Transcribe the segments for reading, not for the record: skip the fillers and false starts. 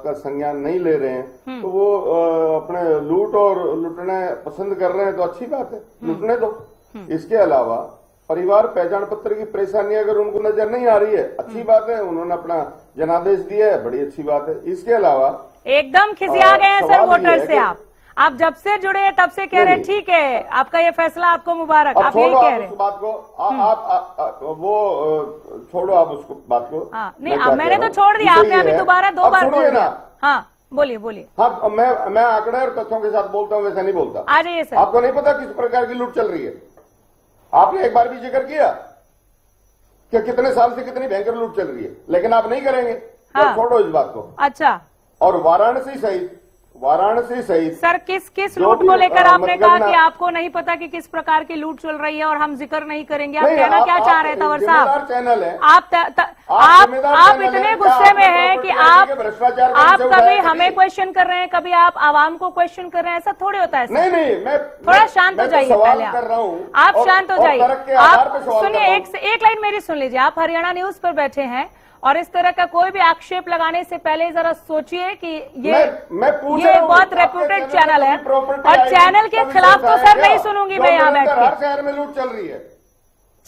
बात का संज्ञान नहीं ले रहे हैं, तो वो अपने लूट और लुटने पसंद कर रहे हैं, तो अच्छी बात है, लुटने दो। इसके अलावा परिवार पहचान पत्र की परेशानी अगर उनको नजर नहीं आ रही है, अच्छी बात है, उन्होंने अपना जनादेश दिया है, बड़ी अच्छी बात है। इसके अलावा एकदम खिसिया गए हैं सर वोटर से। आप जब से जुड़े हैं तब से कह रहे हैं ठीक है, आपका ये फैसला आपको मुबारक, आप यही कह रहे हैं। उस बात को आप वो छोड़ो, आप उसको बात को। नहीं, मैंने तो छोड़ दिया, आपने अभी दोबारा 2 बार बोल दिया। हाँ बोलिए बोलिए। हाँ, मैं आंकड़े और तथ्यों के साथ बोलता हूँ, वैसा नहीं बोलता। आ जाइए सर। आपको नहीं पता किस प्रकार की लूट चल रही है? आपने एक बार भी जिक्र किया कि कितने साल से कितनी भयंकर लूट चल रही है, लेकिन आप नहीं करेंगे। हाँ। छोड़ो इस बात को। अच्छा, और वाराणसी सहित सर किस लूट को लेकर आपने कहा कि आपको नहीं पता कि किस प्रकार की लूट चल रही है और हम जिक्र नहीं करेंगे? आप कहना क्या चाह रहे हैं तंवर साहब? चैनल है आप इतने गुस्से में हैं कि आप कभी हमें क्वेश्चन कर रहे हैं, कभी आप आवाम को क्वेश्चन कर रहे हैं, ऐसा थोड़ी होता है सर। नहीं, मैं थोड़ा शांत हो जाइए पहले आप शांत हो जाइए। आप सुनिए, एक लाइन मेरी सुन लीजिए। आप हरियाणा न्यूज पर बैठे हैं और इस तरह का कोई भी आक्षेप लगाने से पहले जरा सोचिए कि ये बहुत रेप्यूटेड चैनल है और चैनल के खिलाफ तो सर नहीं सुनूंगी मैं यहाँ बैठ के। हर शहर में लूट चल रही है,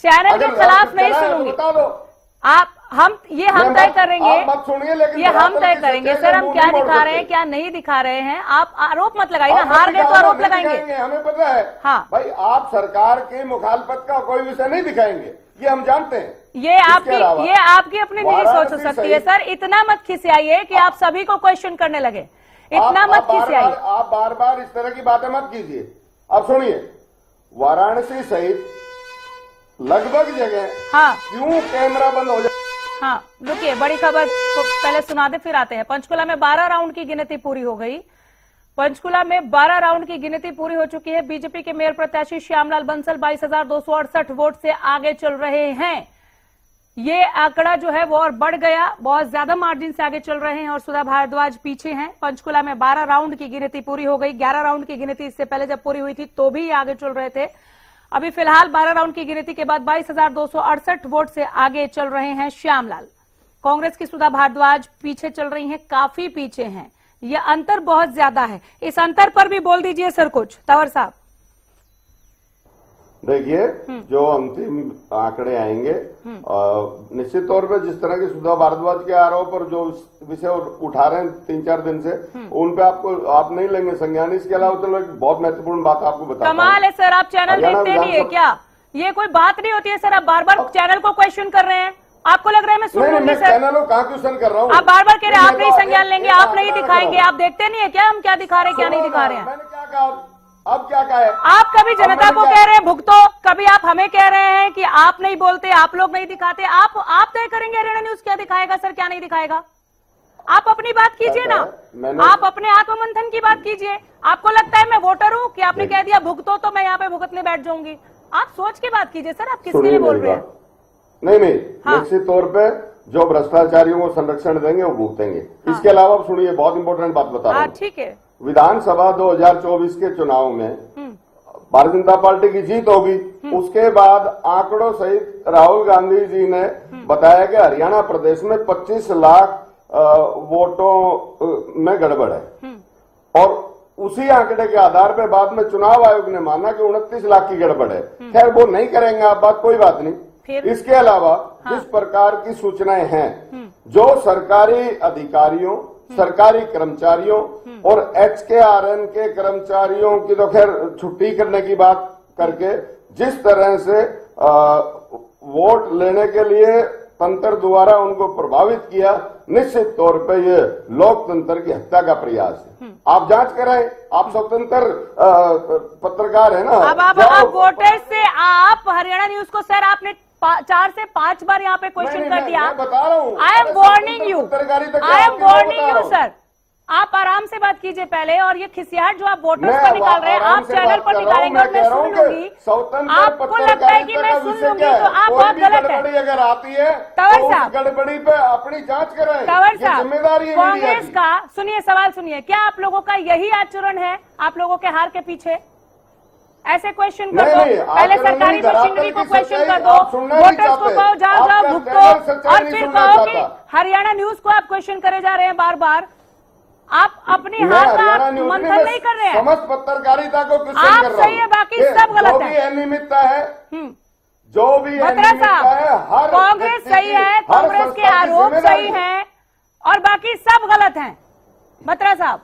चैनल के खिलाफ नहीं सुनूंगी। हम तय करेंगे, ये हम तय करेंगे सर, हम क्या दिखा रहे हैं क्या नहीं दिखा रहे हैं। आप आरोप मत लगाइए ना, हार गए तो आरोप लगाएंगे, हमें पता है। हाँ भाई, आप सरकार के मुखालफत का कोई विषय नहीं दिखाएंगे, ये हम जानते हैं। ये आपकी अपनी निजी सोच हो सकती है सर। इतना मत खिसियाइए कि आप सभी को क्वेश्चन करने लगे, इतना मत खिसियाइए। आप बार बार इस तरह की बातें मत कीजिए। अब सुनिए, वाराणसी सहित लगभग जगह क्यों कैमरा बंद हो जाए? हाँ रुकिए, बड़ी खबर को पहले सुना दे फिर आते हैं। पंचकुला में 12 राउंड की गिनती पूरी हो गई। पंचकुला में 12 राउंड की गिनती पूरी हो चुकी है। बीजेपी के मेयर प्रत्याशी श्यामलाल बंसल 22,268 वोट से आगे चल रहे हैं। ये आंकड़ा जो है वो और बढ़ गया, बहुत ज्यादा मार्जिन से आगे चल रहे हैं और सुधा भारद्वाज पीछे हैं। पंचकुला में 12 राउंड की गिनती पूरी हो गई। 11 राउंड की गिनती इससे पहले जब पूरी हुई थी तो भी आगे चल रहे थे। अभी फिलहाल 12 राउंड की गिनती के बाद 22,268 वोट से आगे चल रहे हैं श्यामलाल। कांग्रेस की सुधा भारद्वाज पीछे चल रही हैं, काफी पीछे हैं। यह अंतर बहुत ज्यादा है। इस अंतर पर भी बोल दीजिए सर कुछ, तंवर साहब। देखिए, जो अंतिम आंकड़े आएंगे, निश्चित तौर पे जिस तरह की सुधा भारद्वाज के आरोप और जो विषय उठा रहे हैं 3-4 दिन से, उन पे आप नहीं लेंगे संज्ञान। इसके अलावा चलो एक बहुत महत्वपूर्ण बात आपको बता। कमाल है सर, आप चैनल देखते नहीं है क्या? ये कोई बात नहीं होती है सर, आप बार बार चैनल को क्वेश्चन कर रहे हैं। आपको लग रहा है मैं सुन लूंगी सर? चैनल को कहाँ क्वेश्चन कर रहा हूँ? आप बार बार कह रहे हैं आप नहीं संज्ञान लेंगे, आप नहीं दिखाएंगे। आप देखते नहीं है क्या हम क्या दिखा रहे हैं क्या नहीं दिखा रहे हैं? मैंने क्या कहा? अब क्या कहा है? आप कभी जनता को कह रहे हैं भुगतो, कभी आप हमें कह रहे हैं कि आप नहीं बोलते, आप लोग नहीं दिखाते। आप तय करेंगे हरियाणा न्यूज क्या दिखाएगा सर क्या नहीं दिखाएगा। आप अपनी बात कीजिए ना, आप अपने आत्ममंथन की बात कीजिए। आपको लगता है मैं वोटर हूं कि आपने कह दिया भुगतो तो मैं यहाँ पे भुगतने बैठ जाऊंगी? आप सोच के बात कीजिए सर, आप किसके लिए बोल रहे हैं? नहीं, निश्चित तौर पे जो भ्रष्टाचारियों को संरक्षण देंगे वो भुगतेंगे। इसके अलावा सुनिए, बहुत इंपॉर्टेंट बात बता रहा हूं। ठीक है, विधानसभा 2024 के चुनाव में भारतीय जनता पार्टी की जीत होगी। उसके बाद आंकड़ों सहित राहुल गांधी जी ने बताया कि हरियाणा प्रदेश में 25 लाख वोटों में गड़बड़ है और उसी आंकड़े के आधार पर बाद में चुनाव आयोग ने माना कि 29 लाख की गड़बड़ है। खैर वो नहीं करेंगे आप बात, कोई बात नहीं। इसके अलावा जिस प्रकार की सूचनाएं हैं, जो सरकारी अधिकारियों, सरकारी कर्मचारियों और HKRN के कर्मचारियों की तो खैर छुट्टी करने की बात करके जिस तरह से वोट लेने के लिए तंत्र द्वारा उनको प्रभावित किया, निश्चित तौर पे ये लोकतंत्र की हत्या का प्रयास है। आप जांच कराएं, आप स्वतंत्र पत्रकार है ना। अब आप वोटर से आप हरियाणा न्यूज को सर आपने 4 से 5 बार यहाँ पे क्वेश्चन कर दिया। बता रहा हूँ, I am warning you sir. आप आराम से बात कीजिए पहले, और ये खिसियाट जो आप वोटर्स पर निकाल रहे हैं आप चैनल पर निकालेंगे और मैं सुन लूंगी। आपको लगता है कि मैं सुन लूंगी तो आप बहुत गलत है। अगर आती है तंवर साहब, गड़बड़ी पे अपनी जांच करें। तंवर साहब, जिम्मेदारी है कांग्रेस का। सुनिए सवाल सुनिए, क्या आप लोगों का यही आचरण है आप लोगों के हार के पीछे? ऐसे क्वेश्चन कर दो, पहले सरकारी मशीनरी को क्वेश्चन कर दो, वोटर्स को कहो जाओ भुगतो, और फिर कहो कि हरियाणा न्यूज को आप क्वेश्चन करे जा रहे हैं बार बार। आप अपनी मैं हार का हरियाणा आप न्यूज मंथन नहीं कर रहे हैं। समस्त पत्रकारिता को क्वेश्चन आप कर रहा सही है, हूं। बाकी ये सब गलत जो है। भी अनियमितता है, हम्म। जो भी बत्रा अनियमितता साहब, है, हर कांग्रेस व्यक्ति सही की, है, हर कांग्रेस के संस्था की आरोप जिम्मेदारी सही है। हैं और बाकी सब गलत हैं। बत्रा साहब,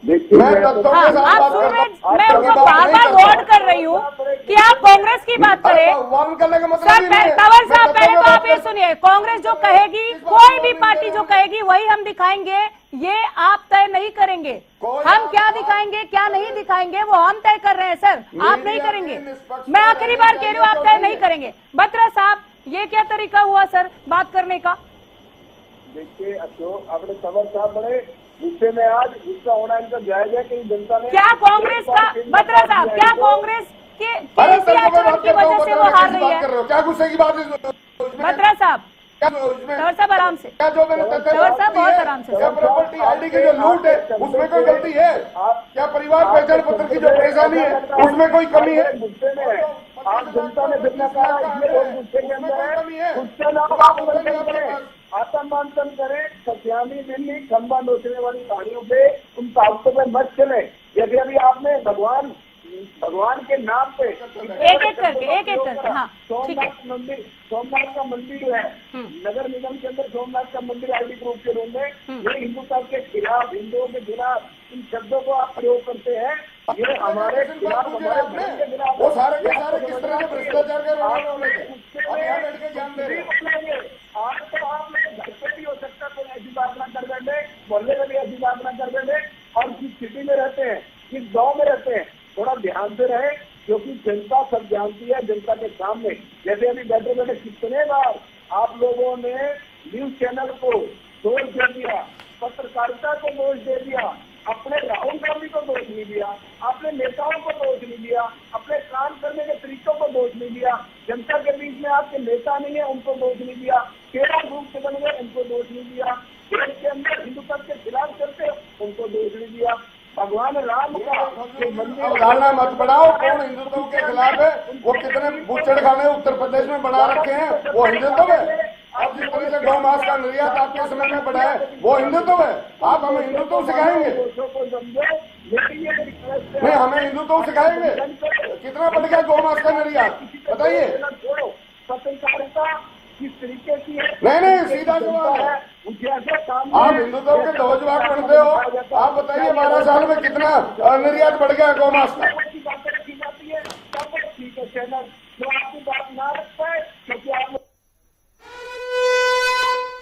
मैं तथ्यों हाँ, के साथ आप बात सुन कर रहे, रहा हूं। मैं आप उनको बात बार नहीं बार करता। वार्न कर रही हूँ कि आप कांग्रेस की बात अरे करें। वार्न करने का मतलब सर, ही नहीं है। कंवर मैं साहब, तथ्यों पहले पे तो बात आप ये कर- सुनिए, कांग्रेस जो कहेगी, किस बात कोई पे भी वार्निंग पार्टी कर जो रहे हैं? कहेगी वही हम दिखाएंगे। ये आप तय नहीं करेंगे। कोई हम आप- क्या आप- दिखाएंगे, क्या नहीं दिखाएंगे, वो हम तय कर रहे हैं सर, आप नहीं मीडिया करेंगे। की निष्पक्षता मैं आखिरी बार कह रही हूँ, आप रहनी तय चाहिए नहीं तो करेंगे। बत्रा साहब, ये क्या तरीका हुआ सर बात करने का? देखिए अशोक, अपने कंवर साहब बड़े गुस्से में, आज गुस्सा होना इनका जायज है कि जनता ने क्या कांग्रेस का, बत्रा साहब, क्या कांग्रेस के अरे इसी तथ्यों पे आचरण बात की कर रहा हूं, वजह से बता वो रहे हार कैसी रही बात है? कर रहे हो? क्या गुस्से की बात है इसमें? बत्रा साहब, क्या उसमें कंवर साहब आराम से। क्या जो मैंने तथ्य कंवर साहब, बात की बहुत है, आराम से। क्या प्रॉपर्टी आईडी की जो लूट है उसमें कोई गलती है? क्या परिवार पहचान पत्र की जो परेशानी है उसमें कोई कमी है? गुस्से में है। आप जनता ने जितना कहा, ये लोग गुस्से के अंदर है। गुस्से ना तो आप मंथन करें, आत्ममंथन करें। सत्यानी दिल्ली खंबा नोचने वाली कहानियों पे, उन ताकतों पे मत चले। यदि अभी आपने भगवान के नाम पे एक एक करके, हाँ, ठीक है। सोमनाथ का मंदिर है, नगर निगम के अंदर सोमनाथ का मंदिर आईडी प्रूफ के रूप में, ये हिंदुत्व के खिलाफ, हिंदुओं के खिलाफ इन शब्दों को आप प्रयोग करते हैं। ये हमारे खिलाफ, हमारे धर्म के खिलाफ। वो सारे के सारे किस तरह से भ्रष्टाचार के रोने वाले थे? अब यहाँ बैठ के ज्ञान दे रहे हैं। आज तो आप लोग घर पे भी हो सकता है, कोई ऐसी बात ना कर बैठे, मोहल्ले में भी ऐसी बात ना कर बैठे, और जिस सिटी में रहते हैं, जिस गाँव में रहते हैं, थोड़ा ध्यान से रहे, क्योंकि जनता सब जानती है। जनता के सामने जैसे अभी बैठे बैठे कितने बार आप लोगों ने न्यूज चैनल को दोष दे दिया, पत्रकारिता को दोष दे दिया, अपने राहुल गांधी को दोष नहीं दिया, अपने नेताओं को दोष नहीं दिया, अपने काम करने के तरीकों को दोष नहीं दिया। जनता के बीच में आपके नेता नहीं है, उनको दोष नहीं दिया। केवल रूप से बन गए, उनको दोष नहीं दिया। देश के अंदर हिंदुत्व के खिलाफ चलते, उनको दोष नहीं दिया। भगवान राम का अवधारणा मत बढ़ाओ। कौन हिंदुत्व के खिलाफ है? वो कितने बूचड़ खाने उत्तर प्रदेश में बना रखे हैं, वो हिंदुत्व है? अब जिस तरह से गौ मांस का निर्यात आपके समय में बढ़ा है, वो हिंदुत्व है? आप हमें हिंदुत्व सिखाएंगे? नहीं, हमें हिंदुत्व सिखाएंगे? कितना बढ़ गया गौ मांस का निर्यात, बताइए। पत्रकारिता किस तरीके की है? नहीं, सीधा सवाल है। आप हिंदुत्व के ध्वजवाहक बनते हो, आप बताइए 12 साल में कितना निर्यात बढ़ गया गौ मांस का? बातें की जाती है, ठीक है चैनल जो आपकी बात ना रख पाए, क्योंकि आप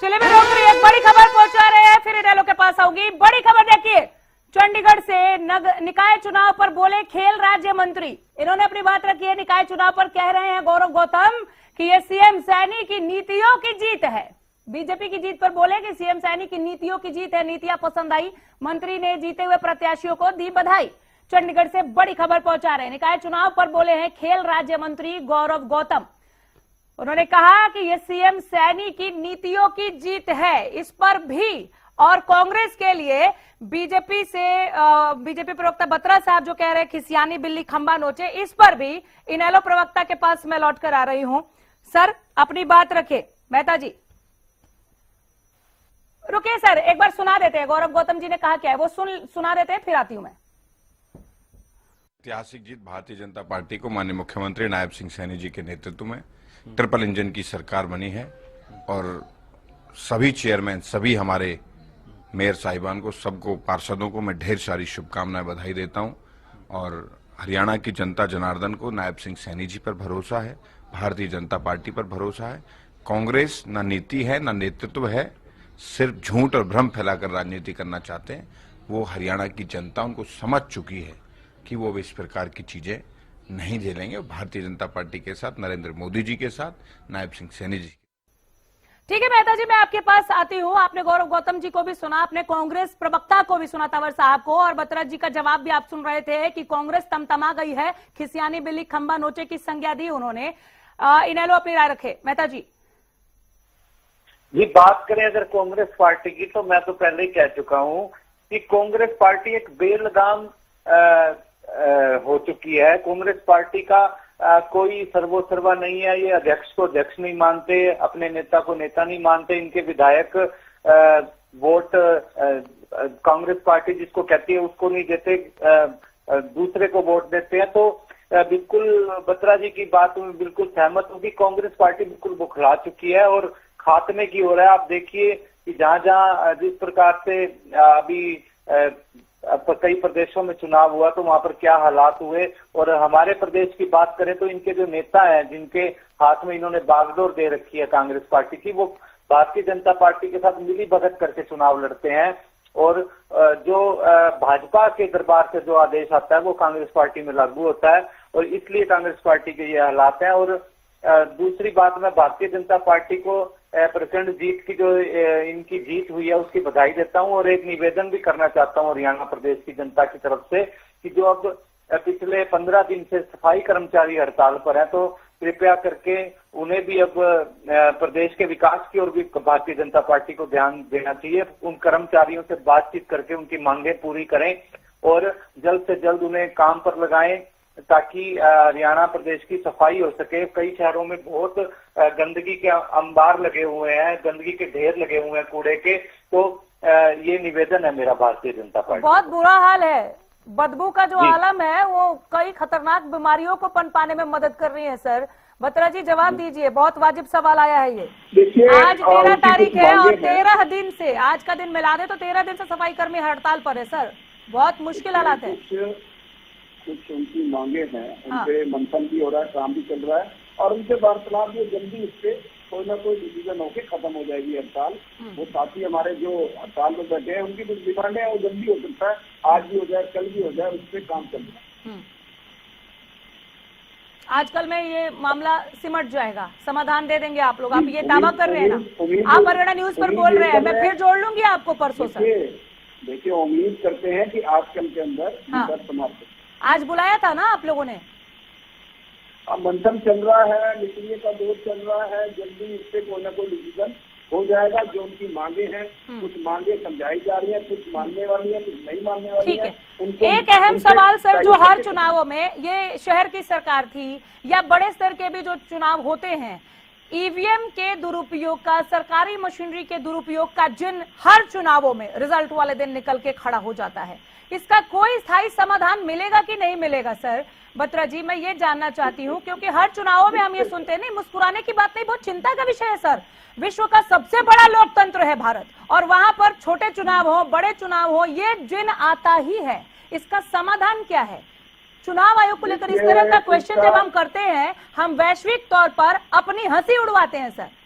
चलिए, मैं रोक रही, एक बड़ी खबर पहुंचा रहे हैं, फिर इनेलो के पास आऊंगी। बड़ी खबर देखिए, चंडीगढ़ से निकाय चुनाव पर बोले खेल राज्य मंत्री। इन्होंने अपनी बात रखी है निकाय चुनाव पर। कह रहे हैं गौरव गौतम कि ये सीएम सैनी की नीतियों की जीत है। बीजेपी की जीत पर बोले कि सीएम सैनी की नीतियों की जीत है, नीतियां पसंद आई। मंत्री ने जीते हुए प्रत्याशियों को दी बधाई। चंडीगढ़ से बड़ी खबर पहुंचा रहे हैं, निकाय चुनाव पर बोले हैं खेल राज्य मंत्री गौरव गौतम। उन्होंने कहा कि यह सीएम सैनी की नीतियों की जीत है, इस पर भी। और कांग्रेस के लिए बीजेपी प्रवक्ता बत्रा साहब जो कह रहे हैं खिसियानी बिल्ली खंबा नोचे, इस पर भी इनेलो प्रवक्ता के पास मैं लौट कर आ रही हूं। सर, अपनी बात रखे। मेहता जी रुकिए सर, एक बार सुना देते हैं गौरव गौतम जी ने कहा क्या है, वो सुना देते हैं, फिर आती हूं मैं। ऐतिहासिक जीत भारतीय जनता पार्टी को माननीय मुख्यमंत्री नायब सिंह सैनी जी के नेतृत्व में ट्रिपल इंजन की सरकार बनी है और सभी चेयरमैन, सभी हमारे मेयर साहिबान को, सबको, पार्षदों को मैं ढेर सारी शुभकामनाएं, बधाई देता हूं। और हरियाणा की जनता जनार्दन को नायब सिंह सैनी जी पर भरोसा है, भारतीय जनता पार्टी पर भरोसा है। कांग्रेस न नीति है न नेतृत्व है, सिर्फ झूठ और भ्रम फैलाकर राजनीति करना चाहते हैं। वो हरियाणा की जनता उनको समझ चुकी है कि वो इस प्रकार की चीजें नहीं झेलेंगे। भारतीय जनता पार्टी के साथ, नरेंद्र मोदी जी के साथ, नायब सिंह सैनी जी। ठीक है मेहता जी, मैं आपके पास आती हूं। आपने गौरव गौतम जी को भी सुना, आपने कांग्रेस प्रवक्ता को भी सुना, तंवर साहब को, और बत्रा जी का जवाब भी आप सुन रहे थे कि कांग्रेस तमतमा गई है, खिसियानी बिल्ली खंबा नोचे की संज्ञा दी उन्होंने। इनेलो अपनी राय रखे। मेहता जी बात करें अगर कांग्रेस पार्टी की, तो मैं तो पहले ही कह चुका हूं कि कांग्रेस पार्टी एक बेलगाम हो चुकी है। कांग्रेस पार्टी का कोई सर्वोसर्वा नहीं है। ये अध्यक्ष को अध्यक्ष नहीं मानते, अपने नेता को नेता नहीं मानते। इनके विधायक वोट कांग्रेस पार्टी जिसको कहती है उसको नहीं देते, दूसरे को वोट देते हैं। तो बिल्कुल बत्रा जी की बात में बिल्कुल सहमत हूँ कि कांग्रेस पार्टी बिल्कुल बुखला चुकी है और खात्मे की हो रहा है। आप देखिए कि जहां जहां जिस प्रकार से अभी कई प्रदेशों में चुनाव हुआ तो वहां पर क्या हालात हुए, और हमारे प्रदेश की बात करें तो इनके जो नेता हैं जिनके हाथ में इन्होंने बागडोर दे रखी है कांग्रेस पार्टी की, वो भारतीय जनता पार्टी के साथ मिली भगत करके चुनाव लड़ते हैं, और जो भाजपा के दरबार से जो आदेश आता है वो कांग्रेस पार्टी में लागू होता है, और इसलिए कांग्रेस पार्टी के ये हालात हैं। और दूसरी बात, मैं भारतीय जनता पार्टी को प्रचंड जीत की जो इनकी जीत हुई है उसकी बधाई देता हूं, और एक निवेदन भी करना चाहता हूं हरियाणा प्रदेश की जनता की तरफ से कि जो अब पिछले 15 दिन से सफाई कर्मचारी हड़ताल पर हैं, तो कृपया करके उन्हें भी अब प्रदेश के विकास की ओर भी भारतीय जनता पार्टी को ध्यान देना चाहिए। उन कर्मचारियों से बातचीत करके उनकी मांगें पूरी करें और जल्द से जल्द उन्हें काम पर लगाएं ताकि हरियाणा प्रदेश की सफाई हो सके। कई शहरों में बहुत गंदगी के अंबार लगे हुए हैं, गंदगी के ढेर लगे हुए हैं कूड़े के, तो ये निवेदन है मेरा भारतीय जनता पार्टी। बहुत बुरा हाल है, बदबू का जो आलम है वो कई खतरनाक बीमारियों को पनपाने में मदद कर रही है। सर बत्रा जी जवाब दीजिए, बहुत वाजिब सवाल आया है ये। देखिए आज 13 तारीख है और 13 दिन से, आज का दिन मिला दे तो 13 दिन से सफाई कर्मी हड़ताल पर है सर, बहुत मुश्किल हालात है। कुछ उनकी मांगे हैं, उनके मंथन भी हो रहा है, काम भी चल रहा है, और उनसे वार्तालाप भी जल्दी इस पे कोई ना कोई डिसीजन होके खत्म हो जाएगी हड़ताल। वो साथी हमारे जो हड़ताल में बैठे हैं उनकी कुछ डिमांडें हैं, वो जल्दी हो सकता है, आज भी हो जाए, कल भी हो जाए, उस पर काम चल रहा है। आजकल में ये मामला सिमट जाएगा, समाधान दे देंगे आप लोग, आप ये दावा कर रहे हैं ना। आप हरियाणा न्यूज पर बोल रहे हैं, मैं फिर जोड़ लूंगी आपको परसों सर। देखिए उम्मीद करते हैं कि आजकल के अंदर समाप्त। आज बुलाया था ना आप लोगों ने? मंथन चल रहा है, निकलने का दौर चल रहा है, जल्दी इस पे कोई ना कोई डिसीजन हो जाएगा। जो उनकी मांगे हैं, कुछ मांगे समझाई जा रही है, कुछ मानने वाली है, कुछ नहीं मानने वाली है। एक अहम सवाल सर, जो हर चुनावों में, ये शहर की सरकार थी या बड़े स्तर के भी जो चुनाव होते हैं, ईवीएम के दुरुपयोग का, सरकारी मशीनरी के दुरुपयोग का जिन हर चुनावों में रिजल्ट वाले दिन निकल के खड़ा हो जाता है, इसका कोई स्थायी समाधान मिलेगा कि नहीं मिलेगा सर? बत्रा जी मैं ये जानना चाहती हूँ, क्योंकि हर चुनावों में हम ये सुनते हैं, नहीं मुस्कुराने की बात नहीं, बहुत चिंता का विषय है सर। विश्व का सबसे बड़ा लोकतंत्र है भारत, और वहां पर छोटे चुनाव हो, बड़े चुनाव हो, ये जिन आता ही है, इसका समाधान क्या है? चुनाव आयोग को लेकर इस तरह का क्वेश्चन जब हम करते हैं, हम वैश्विक तौर पर अपनी हंसी उड़वाते हैं सर।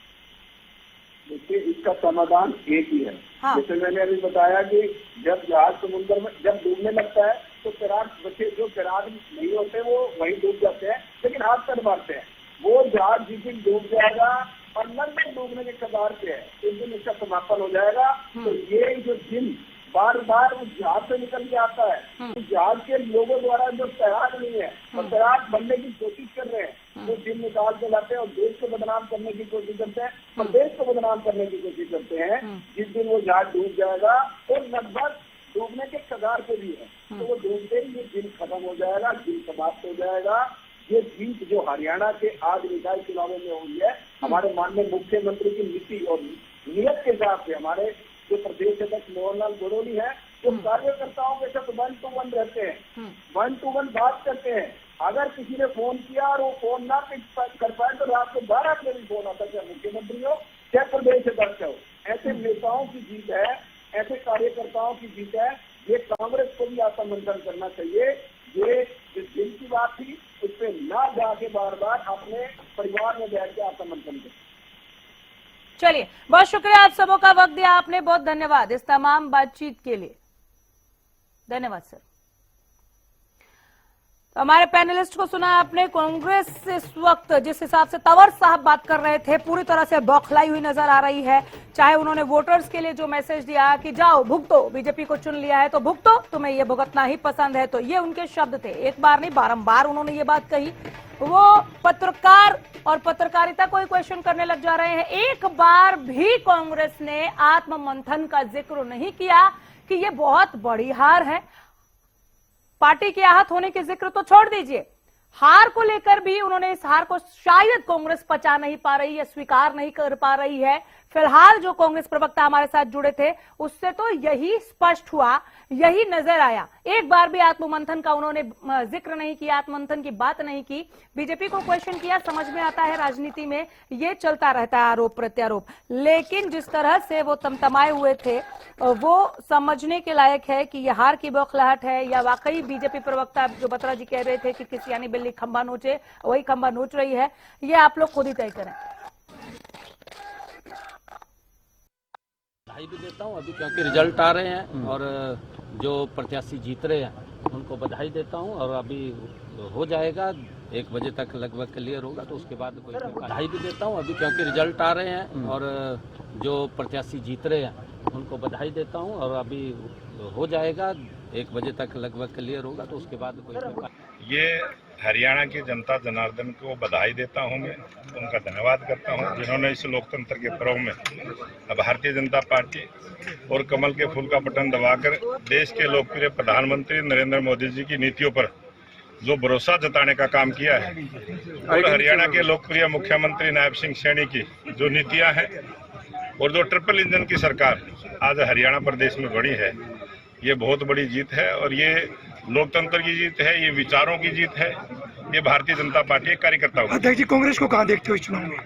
देखिए इसका समाधान एक ही है। हाँ। जैसे मैंने अभी बताया कि जब जहाज समुद्र में जब डूबने लगता है तो तैराक बच्चे जो तैराक नहीं होते वो वहीं डूब जाते हैं, लेकिन हाथ कर मारते हैं। वो जहाज जिस दिन डूब जाएगा और लगभग डूबने के कगार पे है, उस दिन इसका समापन हो जाएगा। तो ये जो दिन बार बार उस जहाज से निकल के आता है, उस जहाज के लोगों द्वारा जो तैराक नहीं है और तैराक बनने की कोशिश कर रहे हैं, वो दिन निकाल के लाते हैं और देश को बदनाम करने की कोशिश करते हैं, और देश को बदनाम करने की कोशिश करते हैं। जिस दिन वो जहाज डूब जाएगा और लगभग डूबने के कगार पे भी है, तो वो डूबते ही ये दिन खत्म हो जाएगा, दिन समाप्त हो जाएगा। ये जीत जो हरियाणा के आज निकाय चुनावों में हुई है, हमारे माननीय मुख्यमंत्री की नीति और नियत के हिसाब से, हमारे जो प्रदेश अध्यक्ष मोहनलाल गडोली है, जो कार्यकर्ताओं के साथ 1 to 1 रहते हैं, 1 to 1 बात करते हैं। अगर किसी ने फोन किया और वो फोन ना पिक कर पाए तो रात को 12 बजे भी फोन आता, चाहे मुख्यमंत्री हो चाहे प्रदेश अध्यक्ष हो। ऐसे नेताओं की जीत है, ऐसे कार्यकर्ताओं की जीत है। ये कांग्रेस को भी आत्ममंथन करना चाहिए। ये जिस दिल की बात थी उस पर ना जाके बार बार अपने परिवार में बैठ के आत्ममंथन करें। चलिए, बहुत शुक्रिया आप सबों का वक्त दिया आपने, बहुत धन्यवाद इस तमाम बातचीत के लिए। धन्यवाद सर। तो हमारे पैनलिस्ट को सुना आपने। कांग्रेस इस वक्त जिस हिसाब से तंवर साहब बात कर रहे थे, पूरी तरह से बौखलाई हुई नजर आ रही है। चाहे उन्होंने वोटर्स के लिए जो मैसेज दिया कि जाओ भुगतो, बीजेपी को चुन लिया है तो भुगतो, तुम्हें ये भुगतना ही पसंद है, तो ये उनके शब्द थे। एक बार नहीं, बारंबार उन्होंने ये बात कही। वो पत्रकार और पत्रकारिता को ही क्वेश्चन करने लग जा रहे हैं। एक बार भी कांग्रेस ने आत्ममंथन का जिक्र नहीं किया कि ये बहुत बड़ी हार है। पार्टी के आहत होने के जिक्र तो छोड़ दीजिए, हार को लेकर भी उन्होंने इस हार को शायद कांग्रेस पचा नहीं पा रही है, स्वीकार नहीं कर पा रही है, फिलहाल जो कांग्रेस प्रवक्ता हमारे साथ जुड़े थे उससे तो यही स्पष्ट हुआ, यही नजर आया। एक बार भी आत्ममंथन का उन्होंने जिक्र नहीं किया, आत्ममंथन की बात नहीं की। बीजेपी को क्वेश्चन किया, समझ में आता है राजनीति में ये चलता रहता है आरोप प्रत्यारोप, लेकिन जिस तरह से वो तमतमाए हुए थे वो समझने के लायक है कि ये हार की बौखलाहट है या वाकई बीजेपी प्रवक्ता जो बत्रा जी कह रहे थे कि किसी यानी बिल्ली खंबा नोचे वही खंबा नोच रही है, ये आप लोग खुद ही तय करें। बधाई भी देता हूं अभी, क्योंकि रिजल्ट आ रहे हैं और जो प्रत्याशी जीत रहे हैं उनको बधाई देता हूं और अभी हो जाएगा 1 बजे तक लगभग क्लियर होगा, तो उसके बाद कोई बधाई भी देता हूं अभी, क्योंकि रिजल्ट आ रहे हैं और जो प्रत्याशी जीत रहे हैं उनको बधाई देता हूं और अभी हो जाएगा 1 बजे तक लगभग क्लियर होगा, तो उसके बाद कोई। ये हरियाणा की जनता जनार्दन को बधाई देता हूं, मैं उनका धन्यवाद करता हूं जिन्होंने इस लोकतंत्र के पर्व में भारतीय जनता पार्टी और कमल के फूल का बटन दबाकर देश के लोकप्रिय प्रधानमंत्री नरेंद्र मोदी जी की नीतियों पर जो भरोसा जताने का काम किया है और हरियाणा के लोकप्रिय मुख्यमंत्री नायब सिंह सैनी की जो नीतियां हैं और जो ट्रिपल इंजन की सरकार आज हरियाणा प्रदेश में बड़ी है, ये बहुत बड़ी जीत है और ये लोकतंत्र की जीत है, ये विचारों की जीत है, ये भारतीय जनता पार्टी के कार्यकर्ताओं की। अध्यक्ष जी, कांग्रेस को कहाँ देखते हो इस चुनाव में?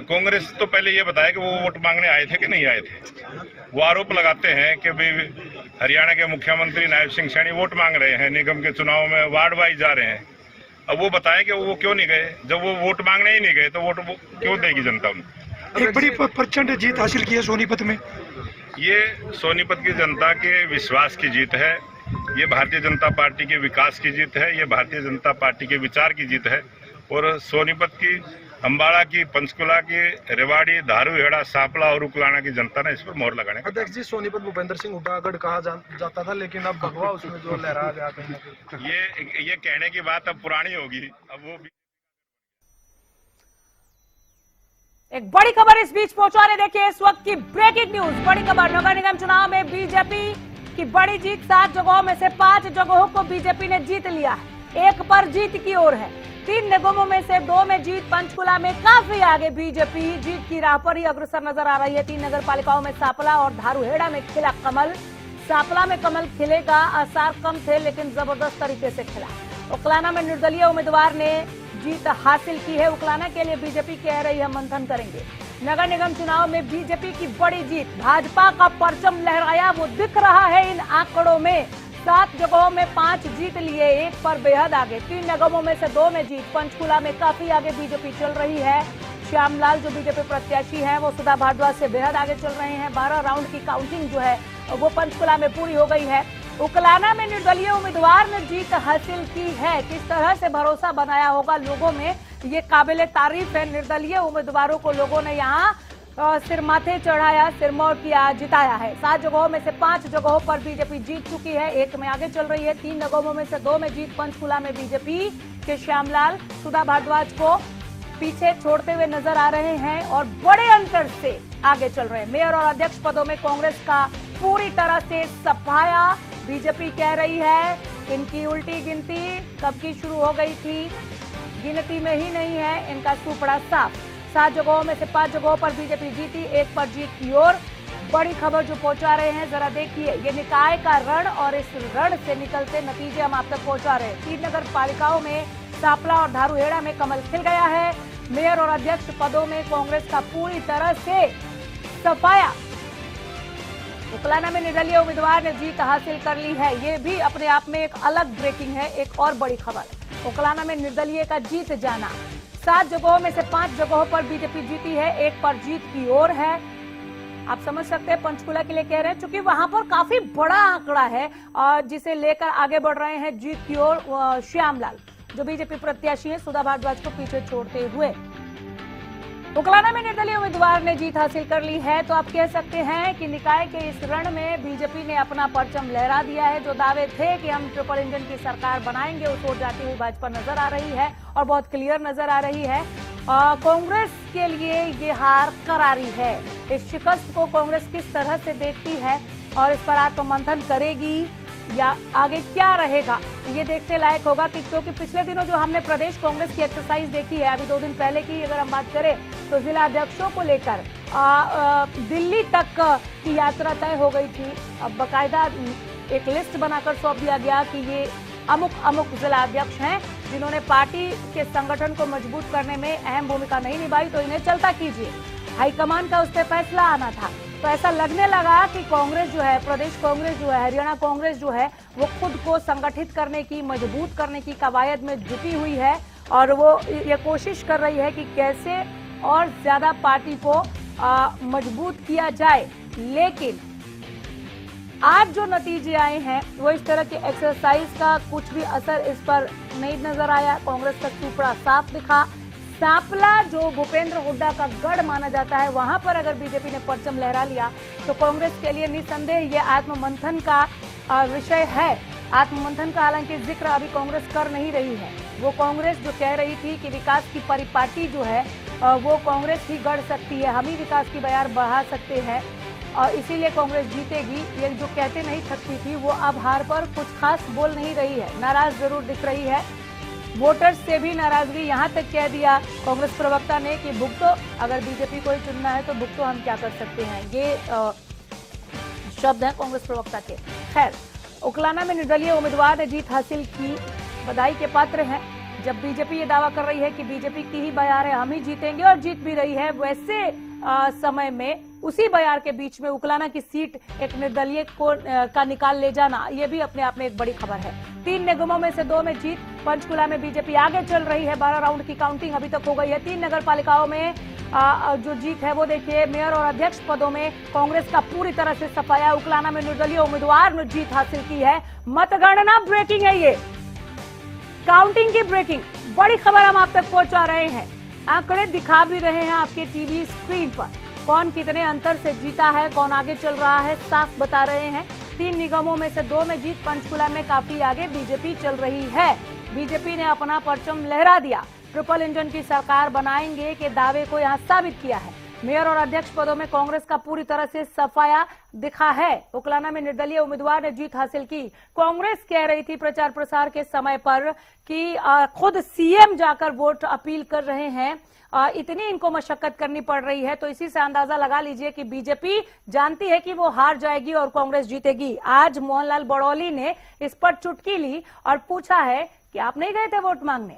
कांग्रेस तो पहले ये बताया कि वो वोट मांगने आए थे कि नहीं आए थे। वो आरोप लगाते हैं कि भाई हरियाणा के मुख्यमंत्री नायब सिंह सैनी वोट मांग रहे हैं, निगम के चुनाव में वार्ड वाइज जा रहे हैं। अब वो बताएं कि वो क्यों नहीं गए, जब वो वोट मांगने ही नहीं गए तो वोट क्यों देगी जनता उनको। एक बड़ी प्रचंड जीत हासिल की है सोनीपत में। ये सोनीपत की जनता के विश्वास की जीत है, ये भारतीय जनता पार्टी के विकास की जीत है, ये भारतीय जनता पार्टी के विचार की जीत है और सोनीपत की, अम्बाड़ा की, पंचकुला की, रेवाड़ी, धारूहेड़ा, सांपला और उकलाना की जनता ने इस पर मोहर लगाने। अध्यक्ष जी, सोनीपत भूपेंद्र सिंह हुड्डागढ़ कहा जाता था, लेकिन अब भगवा उसमें जो लहरा गया कहीं। ये कहने की बात अब पुरानी होगी, अब वो भी। एक बड़ी खबर इस बीच पहुंचा रहे, देखिए इस वक्त की ब्रेकिंग न्यूज, बड़ी खबर। नगर निगम चुनाव में बीजेपी की बड़ी जीत, 7 जगहों में से 5 जगहों को बीजेपी ने जीत लिया है, 1 पर जीत की ओर है। 3 निगमों में से 2 में जीत, पंचकुला में काफी आगे बीजेपी जीत की राह पर ही अग्रसर नजर आ रही है। 3 नगर पालिकाओं में सांपला और धारूहेड़ा में खिला कमल। सांपला में कमल खिले का आसार कम थे, लेकिन जबरदस्त तरीके से खिला। उकलाना में निर्दलीय उम्मीदवार ने जीत हासिल की है। उकलाना के लिए बीजेपी कह रही है मंथन करेंगे। नगर निगम चुनाव में बीजेपी की बड़ी जीत, भाजपा का परचम लहराया वो दिख रहा है इन आंकड़ों में। 7 जगहों में 5 जीत लिए, 1 पर बेहद आगे। 3 निगमों में से 2 में जीत, पंचकुला में काफी आगे बीजेपी चल रही है। श्यामलाल जो बीजेपी प्रत्याशी हैं वो सुधा भारद्वाज से बेहद आगे चल रहे हैं। 12 राउंड की काउंटिंग जो है वो पंचकुला में पूरी हो गई है। उकलाना में निर्दलीय उम्मीदवार ने जीत हासिल की है। किस तरह से भरोसा बनाया होगा लोगों में, ये काबिले तारीफ है। निर्दलीय उम्मीदवारों को लोगों ने यहाँ सिर माथे चढ़ाया, सिरमौर किया, जिताया है। 7 जगहों में से 5 जगहों पर बीजेपी जीत चुकी है, 1 में आगे चल रही है। 3 निगमों में से 2 में जीत, पंचकुला में बीजेपी के श्यामलाल सुधा भारद्वाज को पीछे छोड़ते हुए नजर आ रहे हैं और बड़े अंतर से आगे चल रहे हैं। मेयर और अध्यक्ष पदों में कांग्रेस का पूरी तरह से सफाया। बीजेपी कह रही है इनकी उल्टी गिनती कब की शुरू हो गई थी, गिनती में ही नहीं है, इनका सुपड़ा साफ। 7 जगहों में से 5 जगहों पर बीजेपी जीती, 1 पर जीत की ओर। बड़ी खबर जो पहुंचा रहे हैं, जरा देखिए ये निकाय का रण और इस रण से निकलते नतीजे हम आप तक पहुंचा रहे हैं। 3 नगर पालिकाओं में सांपला और धारूहेड़ा में कमल खिल गया है। मेयर और अध्यक्ष पदों में कांग्रेस का पूरी तरह से सफाया। उकलाना में निर्दलीय उम्मीदवार ने जीत हासिल कर ली है, ये भी अपने आप में एक अलग ब्रेकिंग है। एक और बड़ी खबर, उकलाना में निर्दलीय का जीत जाना। 7 जगहों में से 5 जगहों पर बीजेपी जीती है, 1 पर जीत की ओर है। आप समझ सकते हैं पंचकुला के लिए कह रहे हैं, क्योंकि वहां पर काफी बड़ा आंकड़ा है और जिसे लेकर आगे बढ़ रहे हैं जीत की ओर श्यामलाल जो बीजेपी प्रत्याशी है सुधा भारद्वाज को पीछे छोड़ते हुए। उकलाना में निर्दलीय उम्मीदवार ने जीत हासिल कर ली है, तो आप कह सकते हैं कि निकाय के इस रण में बीजेपी ने अपना परचम लहरा दिया है। जो दावे थे कि हम ट्रिपल इंजन की सरकार बनाएंगे, उस ओर जाती हुई भाजपा नजर आ रही है और बहुत क्लियर नजर आ रही है। कांग्रेस के लिए ये हार करारी है। इस शिकस्त को कांग्रेस किस तरह से देखती है और इस पर आत्ममंथन करेगी या आगे क्या रहेगा, ये देखने लायक होगा। क्योंकि पिछले दिनों जो हमने प्रदेश कांग्रेस की एक्सरसाइज देखी है, अभी 2 दिन पहले की अगर हम बात करें तो जिला अध्यक्षों को लेकर दिल्ली तक की यात्रा तय हो गई थी। अब बाकायदा एक लिस्ट बनाकर सौंप दिया गया कि ये अमुक अमुक जिला अध्यक्ष हैं जिन्होंने पार्टी के संगठन को मजबूत करने में अहम भूमिका नहीं निभाई, तो इन्हें चलता कीजिए। हाईकमान का उस पर फैसला आना था। तो ऐसा लगने लगा कि कांग्रेस जो है, प्रदेश कांग्रेस जो है, हरियाणा कांग्रेस जो है, वो खुद को संगठित करने की, मजबूत करने की कवायद में जुटी हुई है और वो ये कोशिश कर रही है कि कैसे और ज्यादा पार्टी को मजबूत किया जाए। लेकिन आज जो नतीजे आए हैं वो इस तरह के एक्सरसाइज का कुछ भी असर इस पर नहीं नजर आया। कांग्रेस का सुपड़ा साफ दिखा। सांपला जो भूपेंद्र हुड्डा का गढ़ माना जाता है, वहां पर अगर बीजेपी ने परचम लहरा लिया तो कांग्रेस के लिए निस्संदेह ये आत्ममंथन का विषय है। आत्ममंथन का हालांकि जिक्र अभी कांग्रेस कर नहीं रही है। वो कांग्रेस जो कह रही थी कि विकास की परिपाटी जो है वो कांग्रेस ही गढ़ सकती है, हम ही विकास की बयार बढ़ा सकते हैं और इसीलिए कांग्रेस जीतेगी, ये जो कहते नहीं थकती थी, वो अब हार पर कुछ खास बोल नहीं रही है। नाराज जरूर दिख रही है। वोटर्स से भी नाराजगी, यहां तक कह दिया कांग्रेस प्रवक्ता ने कि भुगतो, अगर बीजेपी को ही चुनना है तो भुगतो, हम क्या कर सकते हैं। ये शब्द हैं कांग्रेस प्रवक्ता के। खैर, उकलाना में निर्दलीय उम्मीदवार ने जीत हासिल की, बधाई के पात्र हैं। जब बीजेपी ये दावा कर रही है कि बीजेपी की ही बयार है, हम ही जीतेंगे, और जीत भी रही है, वैसे समय में उसी बयार के बीच में उकलाना की सीट एक निर्दलीय को का निकाल ले जाना, ये भी अपने आप में एक बड़ी खबर है। 3 निगमों में से 2 में जीत। पंचकुला में बीजेपी आगे चल रही है। 12 राउंड की काउंटिंग अभी तक हो गई है। 3 नगर पालिकाओं में जो जीत है वो देखिए। मेयर और अध्यक्ष पदों में कांग्रेस का पूरी तरह से सफाया। उकलाना में निर्दलीय उम्मीदवार ने जीत हासिल की है। मतगणना ब्रेकिंग है, ये काउंटिंग की ब्रेकिंग बड़ी खबर हम आप तक पहुंचा रहे हैं। आंकड़े दिखा भी रहे हैं आपके टीवी स्क्रीन पर। कौन कितने अंतर से जीता है, कौन आगे चल रहा है, साफ बता रहे हैं। 3 निगमों में से 2 में जीत। पंचकुला में काफी आगे बीजेपी चल रही है। बीजेपी ने अपना परचम लहरा दिया। ट्रिपल इंजन की सरकार बनाएंगे के दावे को यहां साबित किया है। मेयर और अध्यक्ष पदों में कांग्रेस का पूरी तरह से सफाया दिखा है। उकलाना में निर्दलीय उम्मीदवार ने जीत हासिल की। कांग्रेस कह रही थी प्रचार प्रसार के समय पर कि खुद सीएम जाकर वोट अपील कर रहे हैं, इतनी इनको मशक्कत करनी पड़ रही है। तो इसी से अंदाजा लगा लीजिए कि बीजेपी जानती है कि वो हार जाएगी और कांग्रेस जीतेगी। आज मोहनलाल बड़ौली ने इस पर चुटकी ली और पूछा है कि आप नहीं गए थे वोट मांगने।